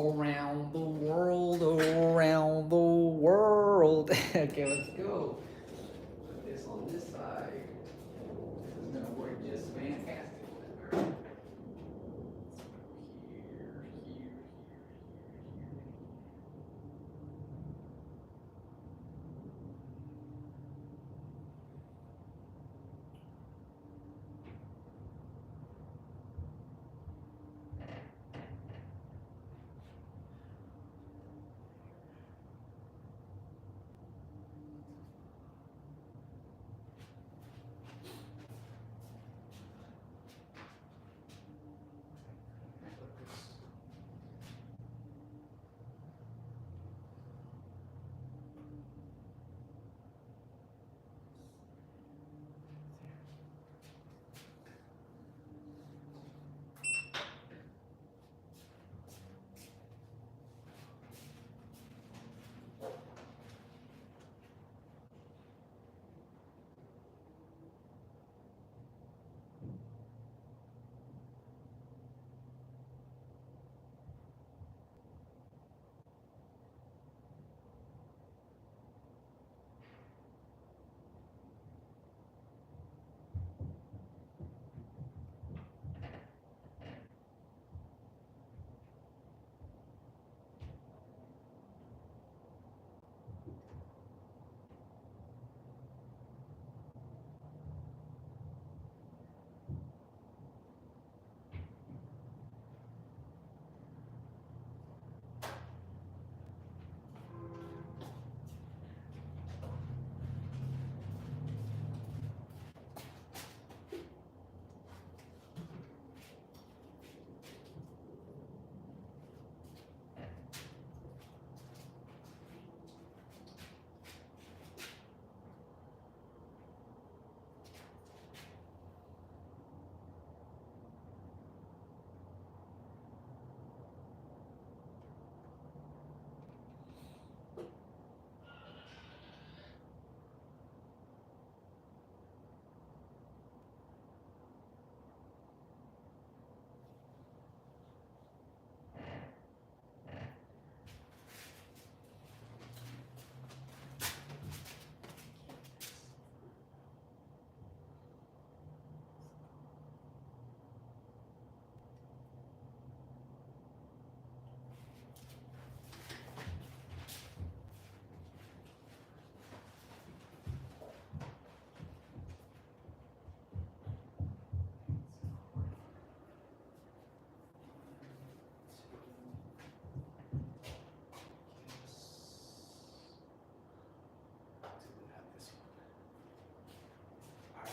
Around the world, around the world. Okay, let's go. Put this on this side. This is gonna work just fantastic. All right.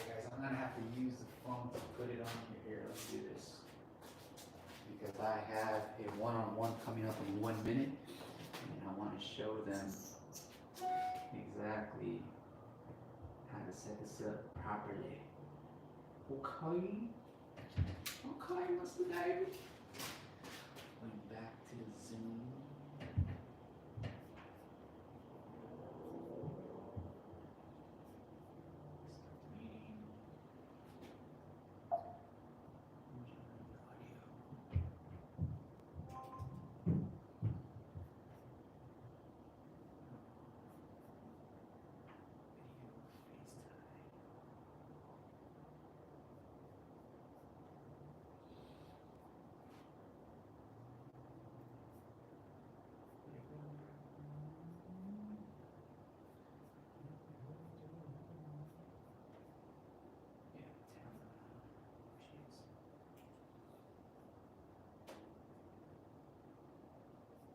Here. I'm gonna have to use the phone to put it on here. Let's do this. Because I have a one-on-one coming up in 1 minute, and I want to show them exactly how to set this up properly. Okay. Okay, Mr. David. Going back to the Zoom.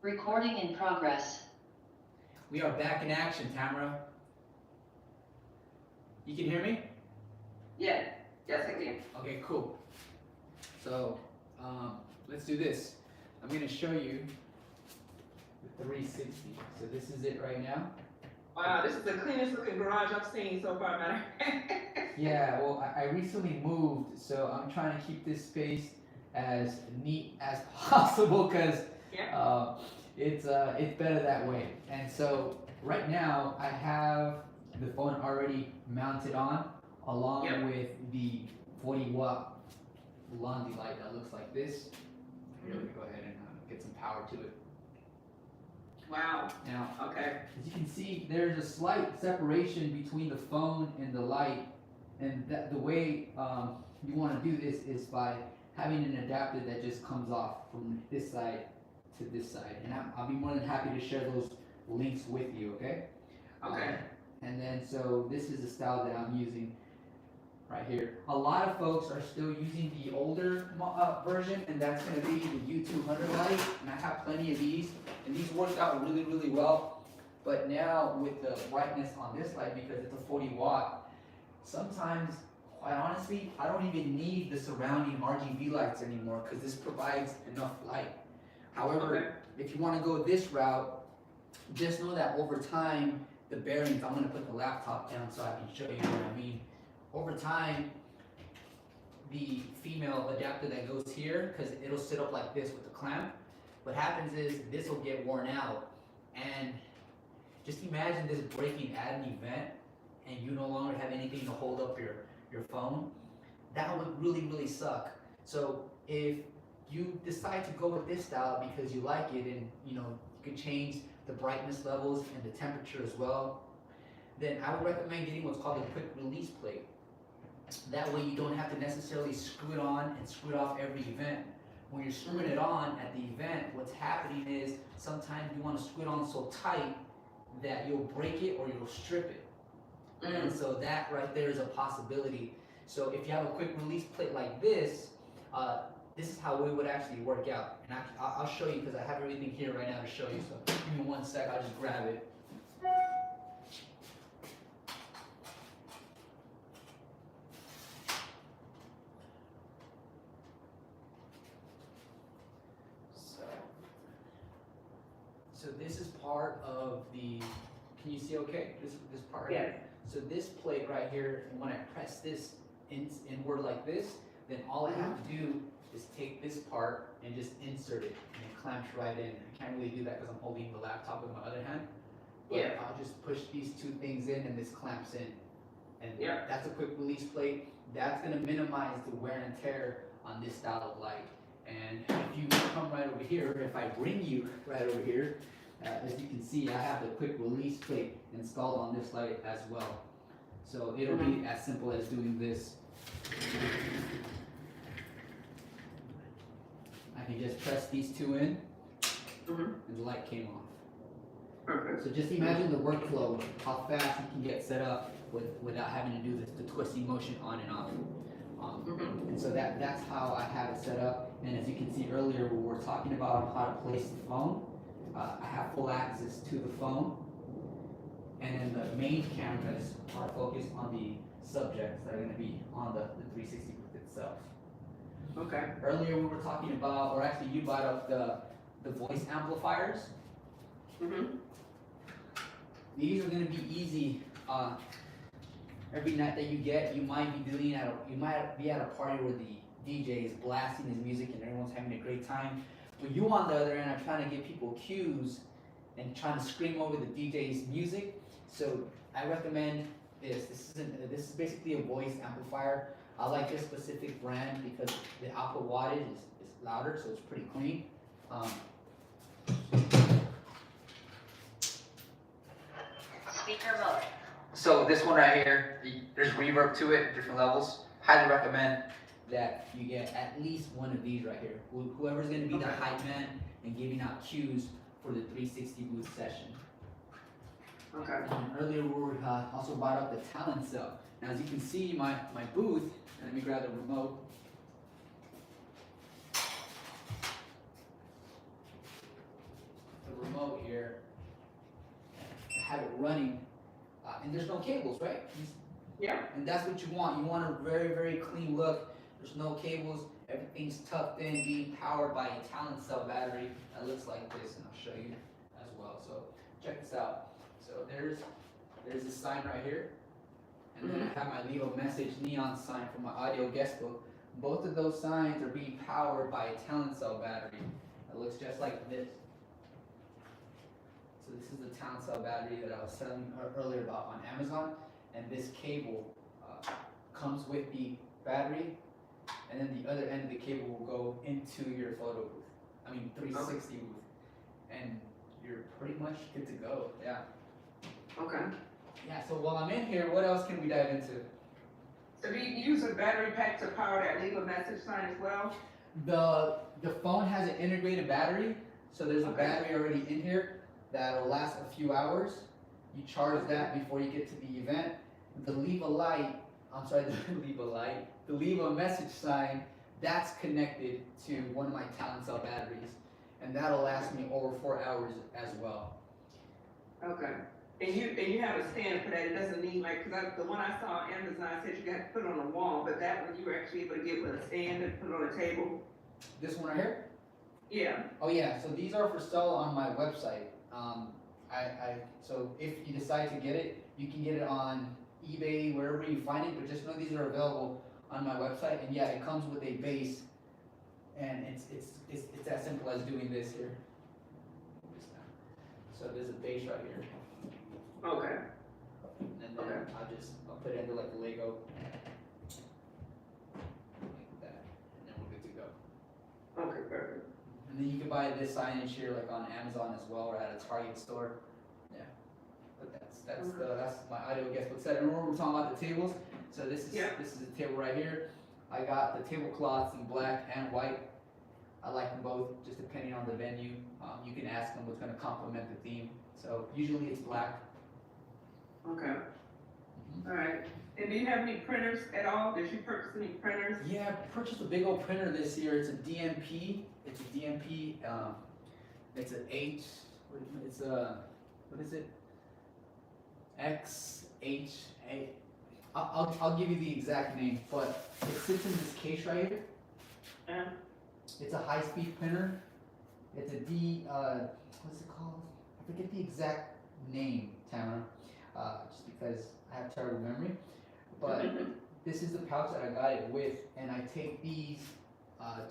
Recording in progress. We are back in action, Tamara. You can hear me? Yeah, yes I can. Okay, cool. So, let's do this. I'm gonna show you the 360. So this is it right now. Wow, this is the cleanest looking garage I've seen so far, man. Yeah, well, I recently moved, so I'm trying to keep this space as neat as possible because Yeah. it's better that way. And so right now I have the phone already mounted on, along Yep. with the 40-watt laundry light that looks like this. Here, let me go ahead and get some power to it. Wow, Now, okay. as you can see, there's a slight separation between the phone and the light, and that the way you want to do this is by having an adapter that just comes off from this side to this side, and I'll be more than happy to share those links with you, okay? Okay. And then, so this is the style that I'm using right here. A lot of folks are still using the older version, and that's going to be the U200 light, and I have plenty of these, and these worked out really, really well. But now with the brightness on this light, because it's a 40 watt, sometimes, quite honestly, I don't even need the surrounding RGB lights anymore, because this provides enough light. However, if you want to go this route, just know that over time, the bearings, I'm going to put the laptop down so I can show you what I mean. Over time, the female adapter that goes here, because it'll sit up like this with the clamp, what happens is this will get worn out, and just imagine this breaking at an event and you no longer have anything to hold up your phone. That would really, really suck. So if you decide to go with this style because you like it, and you can change the brightness levels and the temperature as well, then I would recommend getting what's called a quick release plate. That way you don't have to necessarily screw it on and screw it off every event. When you're screwing it on at the event, what's happening is sometimes you want to screw it on so tight that you'll break it or you'll strip it. And so that right there is a possibility. So if you have a quick release plate like this, this is how it would actually work out. And I'll show you, because I have everything here right now to show you. So give me 1 sec, I'll just grab it. So this is part of the, can you see okay? This part? Yeah. So this plate right here, and when I press this inward like this, then all I have to do is take this part and just insert it, and it clamps right in. I can't really do that because I'm holding the laptop with my other hand. But Yeah. I'll just push these two things in, and this clamps in. And Yeah. that's a quick release plate. That's gonna minimize the wear and tear on this style of light. And if you come right over here, if I bring you right over here, as you can see, I have the quick release plate installed on this light as well. So it'll be as simple as doing this. I can just press these two in, and the light came off. Perfect. So just imagine the workflow, how fast you can get set up without having to do the twisting motion on and off. And so that's how I have it set up. And as you can see earlier, we were talking about how to place the phone. I have full access to the phone, and then the main cameras are focused on the subjects that are going to be on the 360 booth itself. Okay. Earlier we were talking about, or actually you brought up the voice amplifiers. These are going to be easy. Every night that you get, you might be at a party where the DJ is blasting his music and everyone's having a great time. But you, on the other end, are trying to give people cues and trying to scream over the DJ's music. So I recommend this. This is basically a voice amplifier. I like this specific brand because the output wattage is louder, so it's pretty clean. Speaker mode. So this one right here, there's reverb to it, different levels. Highly recommend that you get at least one of these right here. Whoever's going to be the hype man and giving out cues for the 360 booth session. Okay. And earlier we were also brought up the talent cell. Now as you can see, my booth, and let me grab the remote. The remote here, I have it running, and there's no cables, right? Yeah. And that's what you want. You want a very, very clean look. There's no cables. Everything's tucked in, being powered by a talent cell battery that looks like this, and I'll show you as well. So check this out. So there's this sign right here, and then I have my little message neon sign for my audio guest book. Both of those signs are being powered by a talent cell battery that looks just like this. So this is the talent cell battery that I was telling you earlier about on Amazon, and this cable comes with the battery, and then the other end of the cable will go into your photo booth. I mean 360 booth. And you're pretty much good to go. Yeah. Okay. Yeah. So while I'm in here, what else can we dive into? So do you use a battery pack to power that leave a message sign as well? The phone has an integrated battery, so there's a Okay. battery already in here that'll last a few hours. You charge that before you get to the event. The leave a light, I'm sorry, the leave a light, the leave a message sign, that's connected to one of my talent cell batteries, and that'll last me over 4 hours as well. Okay. And you have a stand for that, it doesn't need like, cause the one I saw on Amazon said you got to put it on the wall, but that one you were actually able to get with a stand and put it on a table? This one right here? Yeah. Oh yeah, so these are for sale on my website. So if you decide to get it, you can get it on eBay, wherever you find it, but just know these are available on my website. And yeah, it comes with a base, and it's as simple as doing this here. So there's a base right here, Okay. and then Okay. I'll put it into like a Lego, like that, and then we're good to go. Okay, perfect. And then you can buy this signage here like on Amazon as well, or at a Target store. Yeah. But that's my ideal guest book set. And remember we're talking about the tables. So this is a table right here. I got the tablecloths in black and white. I like them both, just depending on the venue. You can ask them what's going to complement the theme. So usually it's black. Okay. All right. And do you have any printers at all? Did you purchase any printers? Yeah, I purchased a big old printer this year. It's a DMP. It's a DMP. It's an H. It's a, what is it? XHA. I'll give you the exact name, but it sits in this case right here. Yeah. It's a high-speed printer. It's a what's it called? I forget the exact name, Tamara, just because I have terrible memory. But this is the pouch that I got it with, and I take these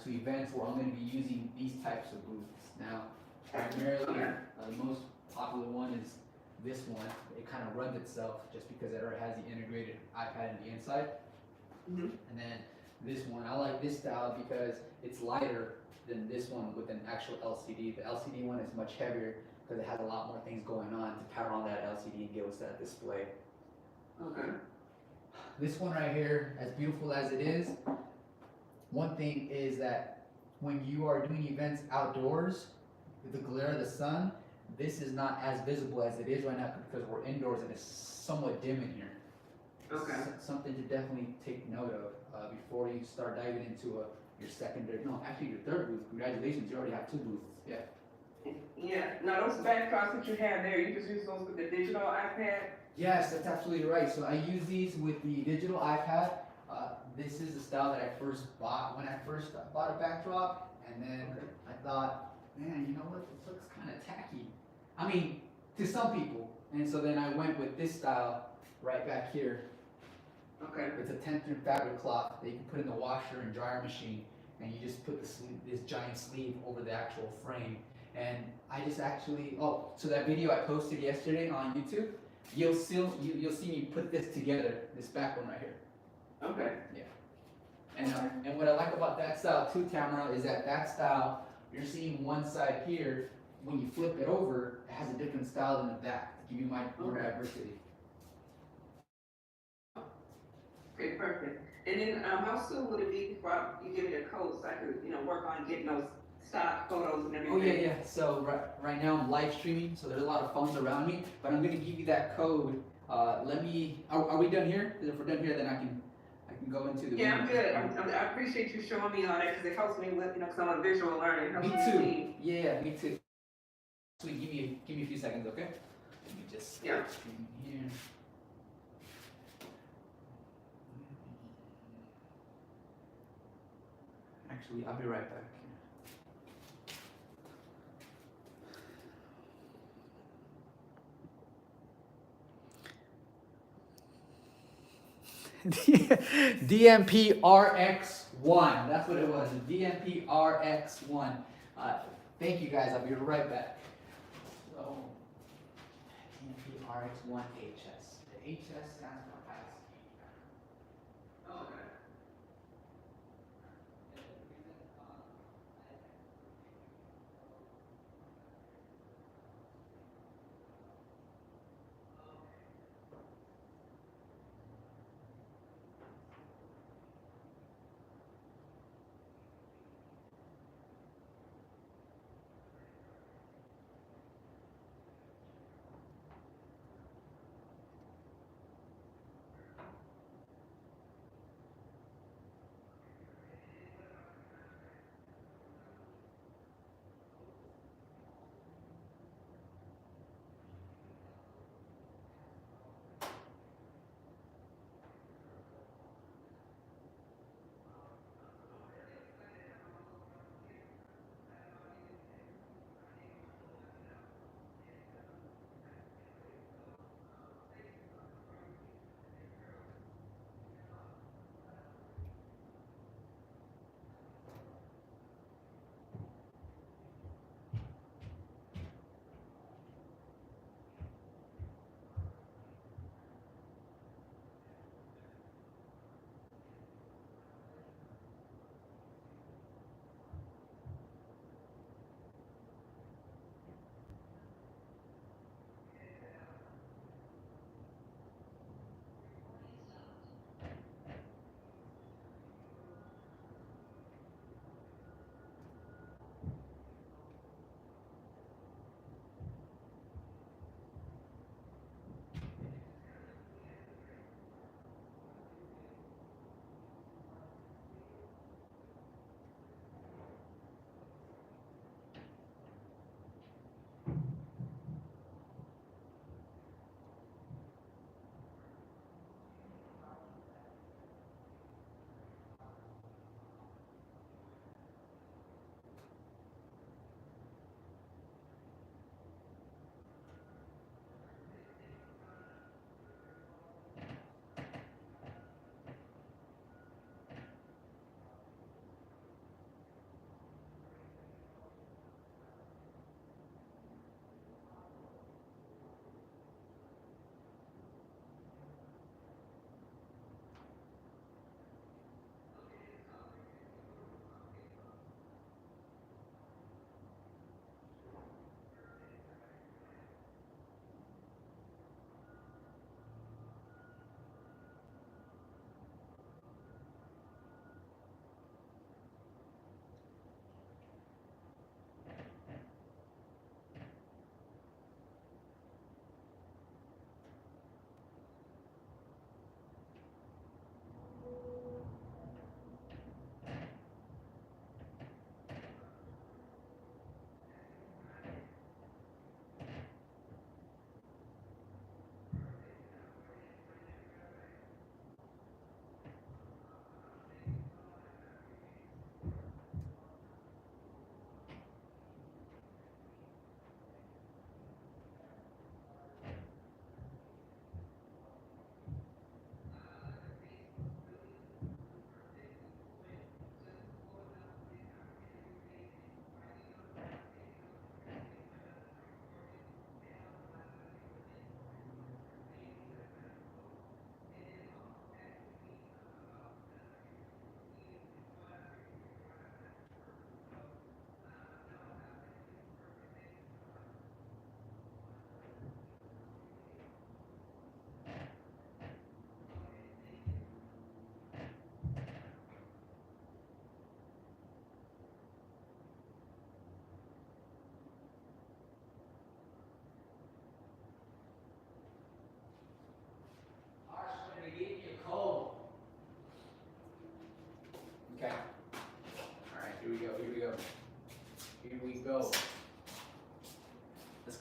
to events where I'm going to be using these types of booths. Now, primarily, the most popular one is this one. It kind of runs itself just because it already has the integrated iPad in the inside. Mm-hmm. And then this one, I like this style because it's lighter than this one with an actual LCD. The LCD one is much heavier because it has a lot more things going on to power on that LCD and give us that display. Okay. This one right here, as beautiful as it is, one thing is that when you are doing events outdoors with the glare of the sun, this is not as visible as it is right now because we're indoors and it's somewhat dim in here. Okay. Something to definitely take note of before you start diving into your secondary, no, actually your third booth. Congratulations, you already have 2 booths. Yeah. Yeah. Now those backdrops that you have there, you just use those with the digital iPad? Yes, that's absolutely right. So I use these with the digital iPad. This is the style that I first bought when I first bought a backdrop, and then I thought, man, you know what? This looks kind of tacky. I mean, to some people. And so then I went with this style right back here. Okay. It's a 10-thread fabric cloth that you can put in the washer and dryer machine, and you just put the sleeve, this giant sleeve over the actual frame. And I just actually, so that video I posted yesterday on YouTube, you'll see me put this together, this back one right here. Okay. Yeah. And what I like about that style too, Tamara, is that style, you're seeing one side here, when you flip it over, it has a different style than the back, to give you more diversity. Okay, perfect. And then how soon would it be before you give me a code so I could, work on getting those stock photos and everything? Oh yeah. So right now I'm live streaming, so there's a lot of phones around me, but I'm gonna give you that code. Are we done here? 'Cause if we're done here, then I can go into the. Yeah, I'm good. I appreciate you showing me all that because it helps me with, because I'm a visual learner. It helps Me me too. see. Yeah, me too. Sweet, give me a few seconds, okay? Let me just stream here. Actually, I'll be right back. DMP RX1. That's what it was. DMP RX1. Thank you guys. I'll be right back. So, DMP RX1 HS. The HS stands for high speed. Okay.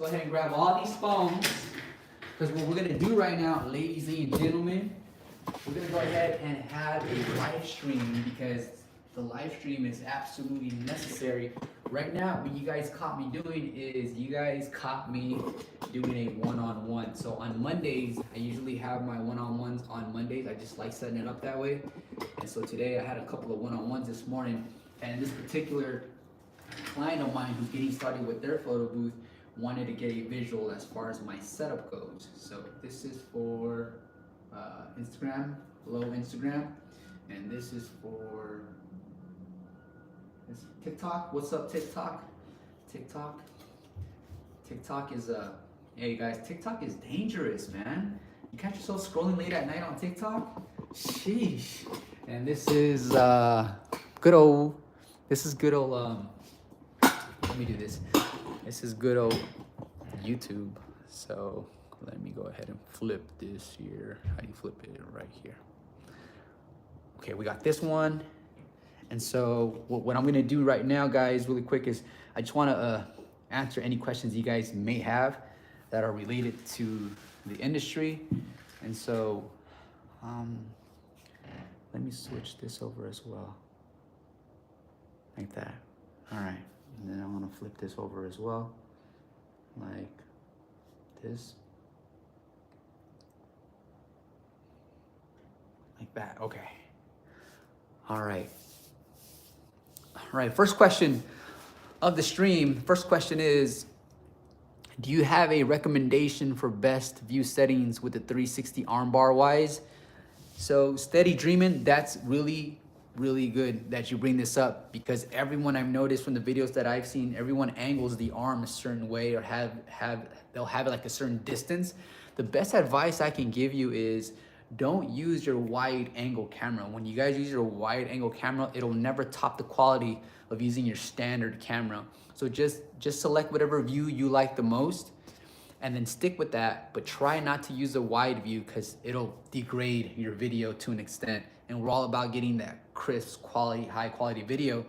go ahead and grab all these phones. Because what we're gonna do right now, ladies and gentlemen, we're gonna go ahead and have a live stream because the live stream is absolutely necessary. Right now, what you guys caught me doing is you guys caught me doing a one-on-one. So on Mondays, I usually have my one-on-ones on Mondays. I just like setting it up that way. And so today I had a couple of one-on-ones this morning. And this particular client of mine who's getting started with their photo booth wanted to get a visual as far as my setup goes. So this is for Instagram, hello Instagram. And this is for TikTok. What's up, TikTok? TikTok is hey guys, TikTok is dangerous, man. You catch yourself scrolling late at night on TikTok? Sheesh. And this is good old let me do this. This is good old YouTube. So let me go ahead and flip this here. How do you flip it? Right here. Okay, we got this one. And so what I'm gonna do right now, guys, really quick is I just wanna answer any questions you guys may have that are related to the industry. And so let me switch this over as well. Like that. All right, and then I'm gonna flip this over as well. Like this. Like that, okay. All right. All right, first question of the stream. First question is, do you have a recommendation for best view settings with the 360 armbar wise? So steady dreaming, that's really good that you bring this up because everyone I've noticed from the videos that I've seen, everyone angles the arm a certain way or they'll have it like a certain distance. The best advice I can give you is don't use your wide angle camera. When you guys use your wide angle camera, it'll never top the quality of using your standard camera. So just select whatever view you like the most and then stick with that, but try not to use a wide view because it'll degrade your video to an extent. And we're all about getting that crisp quality, high quality video.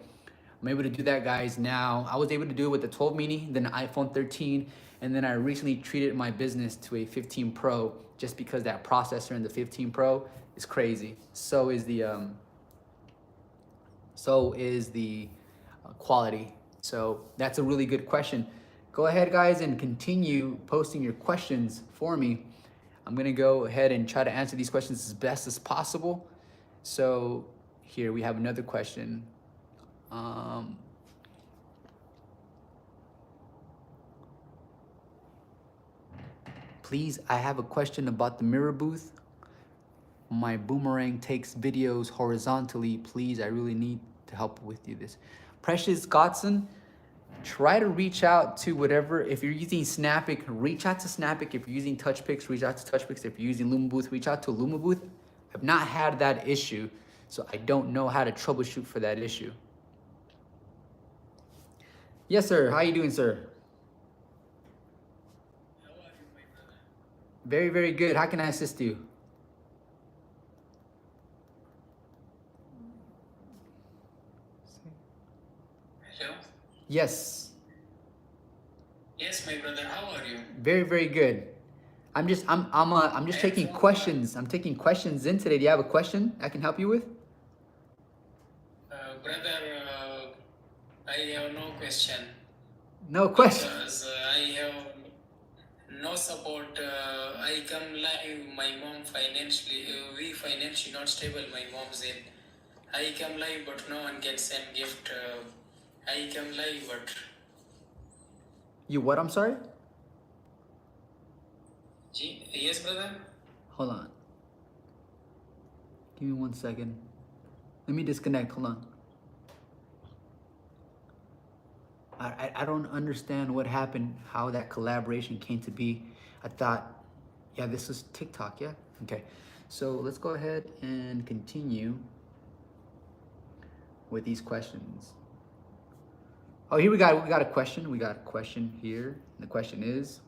I'm able to do that, guys, now. I was able to do it with the 12 mini, then the iPhone 13, and then I recently treated my business to a 15 Pro just because that processor in the 15 Pro is crazy. So is the quality. So that's a really good question. Go ahead, guys, and continue posting your questions for me. I'm gonna go ahead and try to answer these questions as best as possible. So here we have another question. Please, I have a question about the mirror booth. My boomerang takes videos horizontally. Please, I really need to help with you this. Precious Godson, try to reach out to whatever, if you're using Snapic, reach out to Snapic. If you're using TouchPix, reach out to TouchPix. If you're using LumaBooth, reach out to LumaBooth. I've not had that issue, so I don't know how to troubleshoot for that issue. Yes, sir. How you doing, sir? How are you, my brother? Very, very good. How can I assist you? Hello? Yes. Yes, my brother, how are you? Very, very good. I'm just taking questions. I'm taking questions in today. Do you have a question I can help you with? Brother, I have no question. No question. Because I have no support. I come live, my mom financially, we financially not stable, my mom's in. I come live, but no one can send gift. I come live, but... You what? I'm sorry? Yes, brother? Hold on. Give me 1 second. Let me disconnect. Hold on. I don't understand what happened, how that collaboration came to be. I thought, yeah, this is TikTok, yeah? Okay. So let's go ahead and continue with these questions. Oh, here we got a question. We got a question here. The question is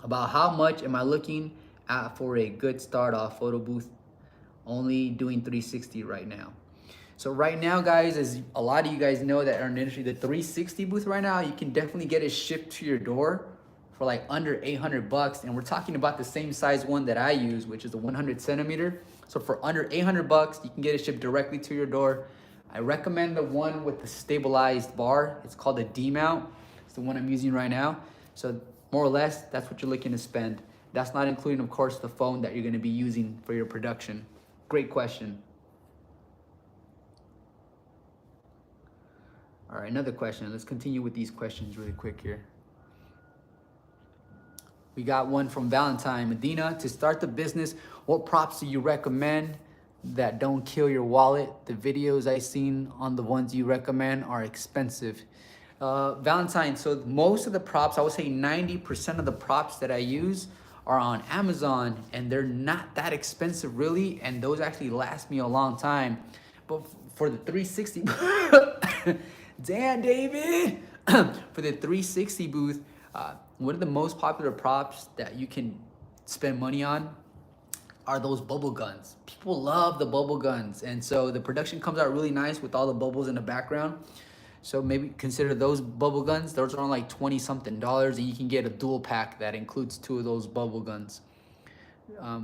about how much am I looking at for a good start off photo booth, only doing 360 right now. So right now, guys, as a lot of you guys know that are in the industry, the 360 booth right now, you can definitely get it shipped to your door for like under 800 bucks. And we're talking about the same size one that I use, which is the 100 centimeter. So for under 800 bucks, you can get it shipped directly to your door. I recommend the one with the stabilized bar. It's called a D-mount. It's the one I'm using right now. So more or less, that's what you're looking to spend. That's not including, of course, the phone that you're gonna be using for your production. Great question. All right, another question. Let's continue with these questions really quick here. We got one from Valentine. Medina, to start the business, what props do you recommend that don't kill your wallet? The videos I seen on the ones you recommend are expensive. Valentine, so most of the props, I would say 90% of the props that I use are on Amazon, and they're not that expensive really, and those actually last me a long time. But for the 360, damn David, for the 360 booth, one of the most popular props that you can spend money on are those bubble guns. People love the bubble guns, and so the production comes out really nice with all the bubbles in the background. So maybe consider those bubble guns. Those are on like 20 something dollars, and you can get a dual pack that includes 2 of those bubble guns.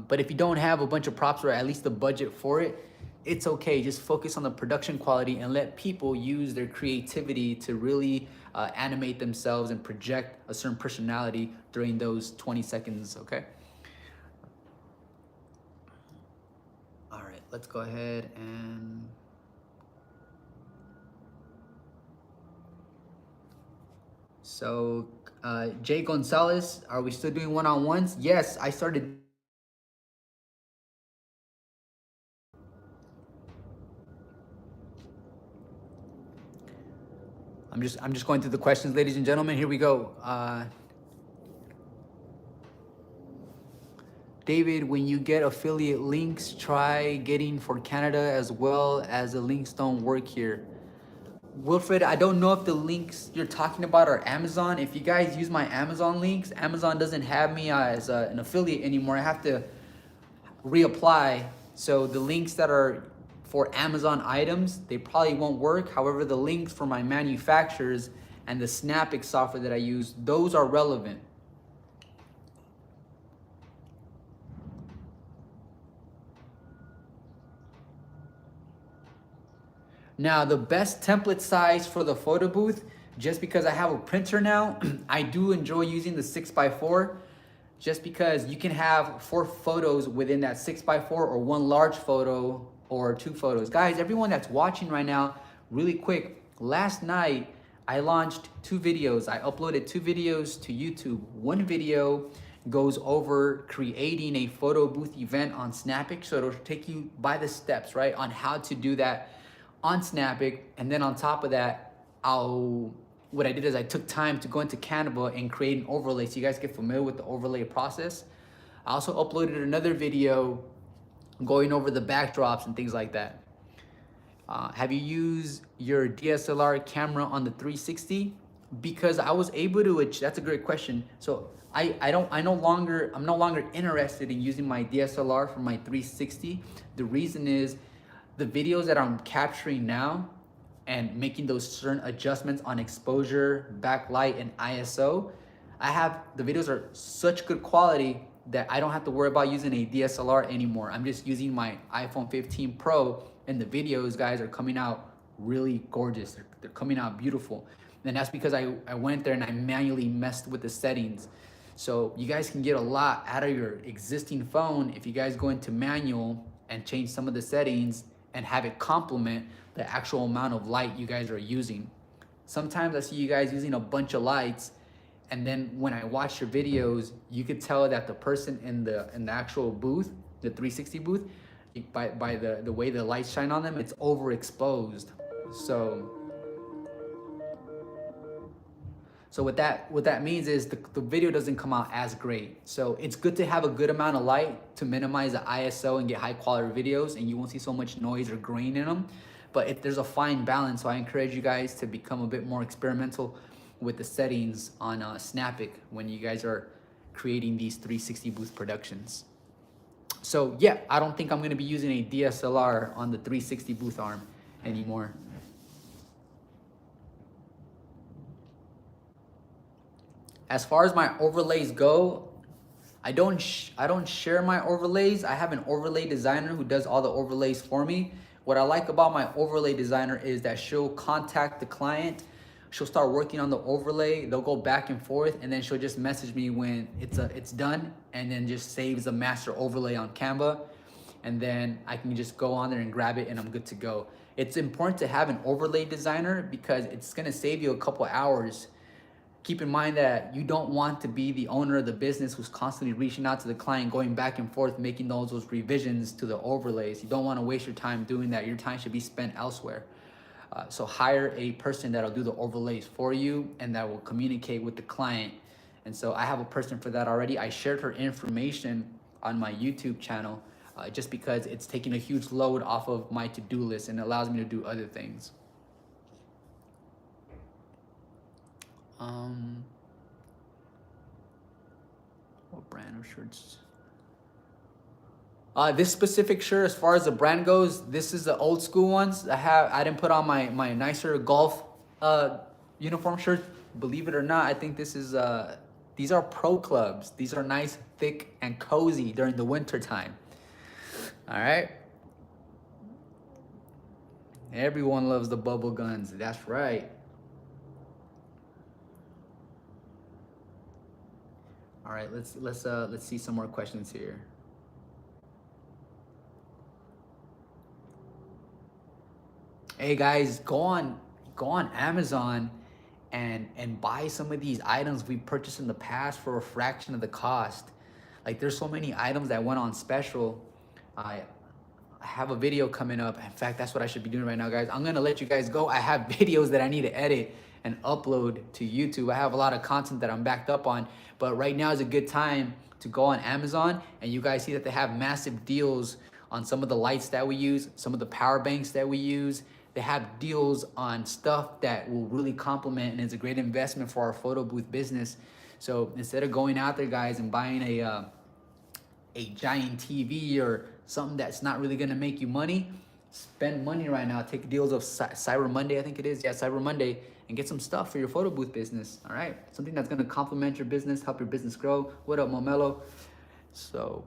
But if you don't have a bunch of props or at least the budget for it, it's okay. Just focus on the production quality and let people use their creativity to really animate themselves and project a certain personality during those 20 seconds, okay? All right, let's go ahead and... So, Jay Gonzalez, are we still doing one-on-ones? Yes, I started. I'm just going through the questions, ladies and gentlemen. Here we go. David, when you get affiliate links, try getting for Canada as well, as the links don't work here. Wilfred, I don't know if the links you're talking about are Amazon. If you guys use my Amazon links, Amazon doesn't have me as an affiliate anymore. I have to reapply. So the links that are for Amazon items, they probably won't work. However, the links for my manufacturers and the Snapic software that I use, those are relevant. Now, the best template size for the photo booth, just because I have a printer now, I do enjoy using the 6x4, just because you can have 4 photos within that 6x4, or 1 large photo or 2 photos. Guys, everyone that's watching right now, really quick, last night I launched 2 videos. I uploaded 2 videos to YouTube. One video goes over creating a photo booth event on Snapic, so it'll take you by the steps, right, on how to do that on Snapic. And then on top of that, what I did is I took time to go into Canva and create an overlay so you guys get familiar with the overlay process. I also uploaded another video going over the backdrops and things like that. Have you used your DSLR camera on the 360? Because I was able to, that's a great question. So I'm no longer interested in using my DSLR for my 360. The reason is, the videos that I'm capturing now and making those certain adjustments on exposure, backlight, and ISO, the videos are such good quality that I don't have to worry about using a DSLR anymore. I'm just using my iPhone 15 Pro, and the videos, guys, are coming out really gorgeous. They're coming out beautiful. And that's because I went there and I manually messed with the settings. So you guys can get a lot out of your existing phone if you guys go into manual and change some of the settings and have it complement the actual amount of light you guys are using. Sometimes I see you guys using a bunch of lights, and then when I watch your videos, you could tell that the person in the actual booth, the 360 booth, by the way the lights shine on them, it's overexposed. So what that means is the video doesn't come out as great. So it's good to have a good amount of light to minimize the ISO and get high quality videos, and you won't see so much noise or grain in them. But there's a fine balance, so I encourage you guys to become a bit more experimental with the settings on Snapic when you guys are creating these 360 booth productions. So yeah, I don't think I'm gonna be using a DSLR on the 360 booth arm anymore. As far as my overlays go, I don't share my overlays. I have an overlay designer who does all the overlays for me. What I like about my overlay designer is that she'll contact the client. She'll start working on the overlay. They'll go back and forth, and then she'll just message me when it's done, and then just saves a master overlay on Canva. And then I can just go on there and grab it, and I'm good to go. It's important to have an overlay designer because it's gonna save you a couple hours. Keep in mind that you don't want to be the owner of the business who's constantly reaching out to the client, going back and forth, making those revisions to the overlays. You don't want to waste your time doing that. Your time should be spent elsewhere. So hire a person that'll do the overlays for you and that will communicate with the client. And so I have a person for that already. I shared her information on my YouTube channel just because it's taking a huge load off of my to-do list and allows me to do other things. What brand of shirts? This specific shirt, as far as the brand goes, this is the old school ones. I didn't put on my nicer golf uniform shirts. Believe it or not, I think this is these are pro clubs. These are nice, thick, and cozy during the winter time. All right. Everyone loves the bubble guns. That's right. All right, let's see some more questions here. Hey guys, go on Amazon and buy some of these items we purchased in the past for a fraction of the cost. Like there's so many items that went on special. I have a video coming up. In fact, that's what I should be doing right now, guys. I'm gonna let you guys go. I have videos that I need to edit and upload to YouTube. I have a lot of content that I'm backed up on, but right now is a good time to go on Amazon, and you guys see that they have massive deals on some of the lights that we use, some of the power banks that we use. They have deals on stuff that will really complement and is a great investment for our photo booth business. So instead of going out there, guys, and buying a giant TV or something that's not really gonna make you money, spend money right now. Take deals of Cyber Monday, I think it is. Yeah, Cyber Monday, and get some stuff for your photo booth business. All right, something that's gonna complement your business, help your business grow. What up, Momelo? So.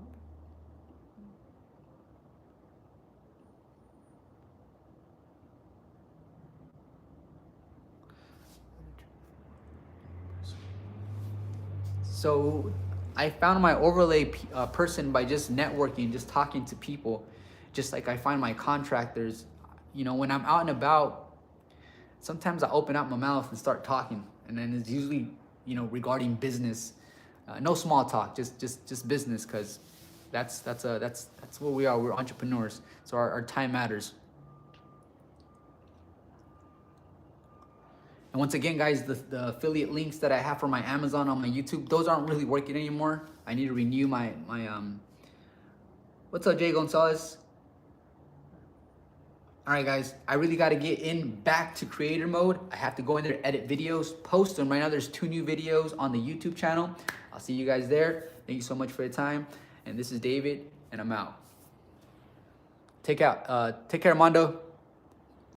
So I found my overlay person by just networking, just talking to people. Just like I find my contractors, you know, when I'm out and about, sometimes I open up my mouth and start talking, and then it's usually, you know, regarding business. No small talk, just business, because that's what we are. We're entrepreneurs, so our time matters. And once again, guys, the affiliate links that I have for my Amazon on my YouTube, those aren't really working anymore. I need to renew my what's up, Jay Gonzalez? All right, guys, I really got to get back to creator mode. I have to go in there, edit videos, post them. Right now, there's 2 new videos on the YouTube channel. I'll see you guys there. Thank you so much for your time. And this is David, and I'm out. Take care, Armando.